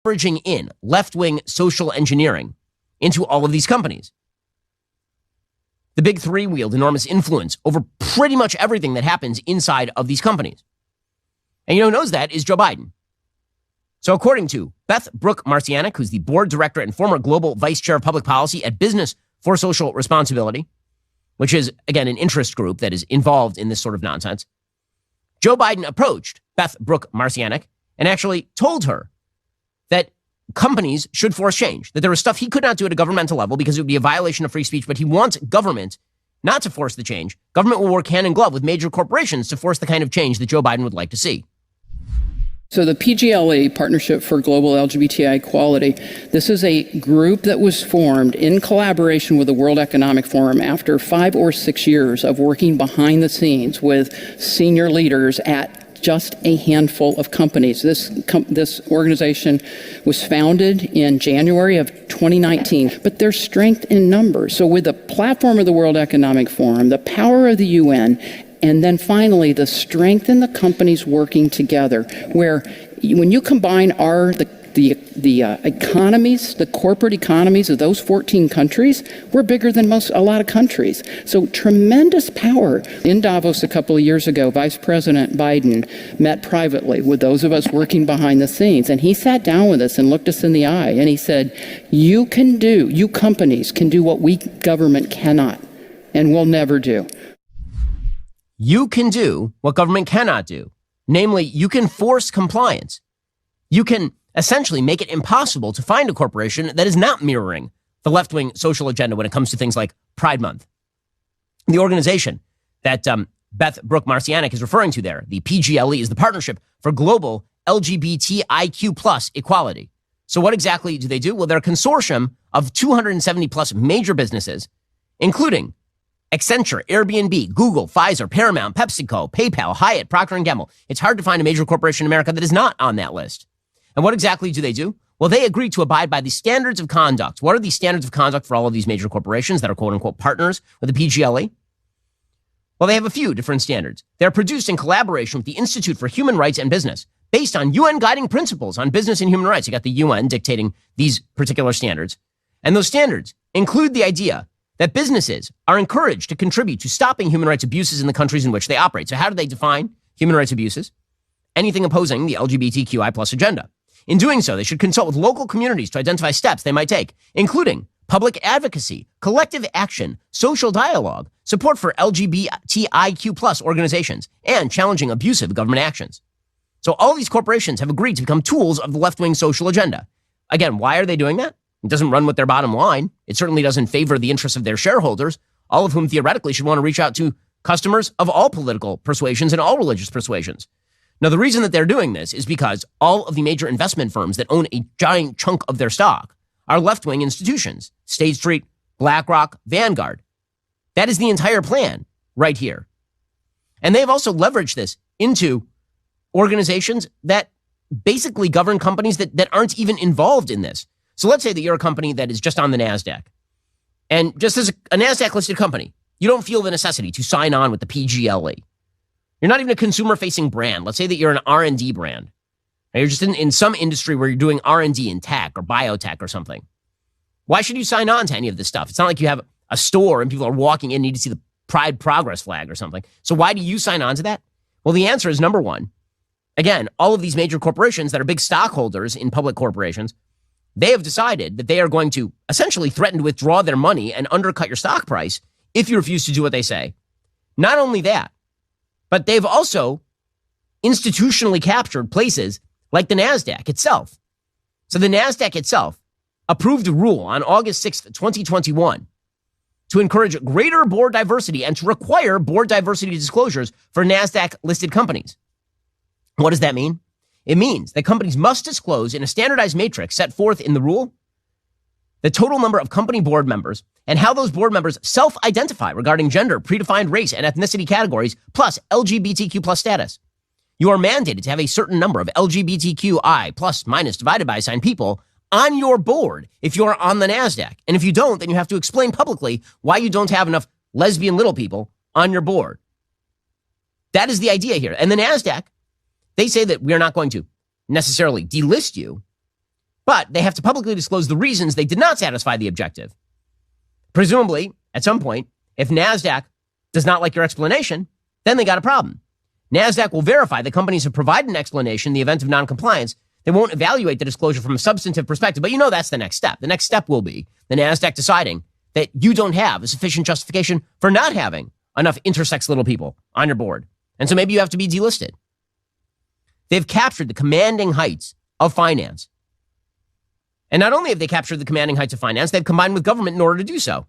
leveraging in left-wing social engineering into all of these companies. The big three wield enormous influence over pretty much everything that happens inside of these companies. And you know who knows that is Joe Biden. So according to Beth Brooke Marcianick, who's the board director and former global vice chair of public policy at Business for Social Responsibility, which is, again, an interest group that is involved in this sort of nonsense, Joe Biden approached Beth Brooke Marcianick and actually told her that companies should force change, that there was stuff he could not do at a governmental level because it would be a violation of free speech, but he wants government not to force the change. Government will work hand in glove with major corporations to force the kind of change that Joe Biden would like to see. So the PGLE, Partnership for Global LGBTI Equality, this is a group that was formed in collaboration with the World Economic Forum after 5 or 6 years of working behind the scenes with senior leaders at just a handful of companies. This organization was founded in January of 2019, but there's strength in numbers. So with the platform of the World Economic Forum, the power of the UN, and then finally the strength in the companies working together, where when you combine the economies, the corporate economies of those 14 countries, we're bigger than a lot of countries. So tremendous power. In Davos a couple of years ago, Vice President Biden met privately with those of us working behind the scenes, and he sat down with us and looked us in the eye, and he said, you companies can do what we government cannot and will never do. You can do what government cannot do. Namely, you can force compliance. You can essentially make it impossible to find a corporation that is not mirroring the left-wing social agenda when it comes to things like Pride Month. The organization that Beth Brooke Marcianick is referring to there, the PGLE, is the Partnership for Global LGBTIQ plus Equality. So what exactly do they do? Well, they're a consortium of 270 plus major businesses, including Accenture, Airbnb, Google, Pfizer, Paramount, PepsiCo, PayPal, Hyatt, Procter & Gamble. It's hard to find a major corporation in America that is not on that list. And what exactly do they do? Well, they agree to abide by the standards of conduct. What are the standards of conduct for all of these major corporations that are quote-unquote partners with the PGLE? Well, they have a few different standards. They're produced in collaboration with the Institute for Human Rights and Business, based on UN guiding principles on business and human rights. You got the UN dictating these particular standards. And those standards include the idea that businesses are encouraged to contribute to stopping human rights abuses in the countries in which they operate. So how do they define human rights abuses? Anything opposing the LGBTQI plus agenda. In doing so, they should consult with local communities to identify steps they might take, including public advocacy, collective action, social dialogue, support for LGBTIQ plus organizations, and challenging abusive government actions. So all these corporations have agreed to become tools of the left-wing social agenda. Again, why are they doing that? It doesn't run with their bottom line. It certainly doesn't favor the interests of their shareholders, all of whom theoretically should want to reach out to customers of all political persuasions and all religious persuasions. Now, the reason that they're doing this is because all of the major investment firms that own a giant chunk of their stock are left-wing institutions. State Street, BlackRock, Vanguard. That is the entire plan right here. And they've also leveraged this into organizations that basically govern companies that aren't even involved in this. So let's say that you're a company that is just on the NASDAQ. And just as a NASDAQ-listed company, you don't feel the necessity to sign on with the PGLE. You're not even a consumer-facing brand. Let's say that you're an R&D brand. You're just in some industry where you're doing R&D in tech or biotech or something. Why should you sign on to any of this stuff? It's not like you have a store and people are walking in and need to see the Pride Progress flag or something. So why do you sign on to that? Well, the answer is number one. Again, all of these major corporations that are big stockholders in public corporations, they have decided that they are going to essentially threaten to withdraw their money and undercut your stock price if you refuse to do what they say. Not only that, but they've also institutionally captured places like the NASDAQ itself. So the NASDAQ itself approved a rule on August 6th, 2021 to encourage greater board diversity and to require board diversity disclosures for NASDAQ-listed companies. What does that mean? It means that companies must disclose in a standardized matrix set forth in the rule the total number of company board members and how those board members self-identify regarding gender, predefined race, and ethnicity categories, plus LGBTQ plus status. You are mandated to have a certain number of LGBTQI plus minus divided by sign people on your board if you're on the NASDAQ. And if you don't, then you have to explain publicly why you don't have enough lesbian little people on your board. That is the idea here. And the NASDAQ, they say that we are not going to necessarily delist you, But they have to publicly disclose the reasons they did not satisfy the objective. Presumably, at some point, if NASDAQ does not like your explanation, then they got a problem. NASDAQ will verify that companies have provided an explanation in the event of noncompliance. They won't evaluate the disclosure from a substantive perspective, but that's the next step. The next step will be the NASDAQ deciding that you don't have a sufficient justification for not having enough intersex little people on your board. And so maybe you have to be delisted. They've captured the commanding heights of finance. And not only have they captured the commanding heights of finance, they've combined with government in order to do so.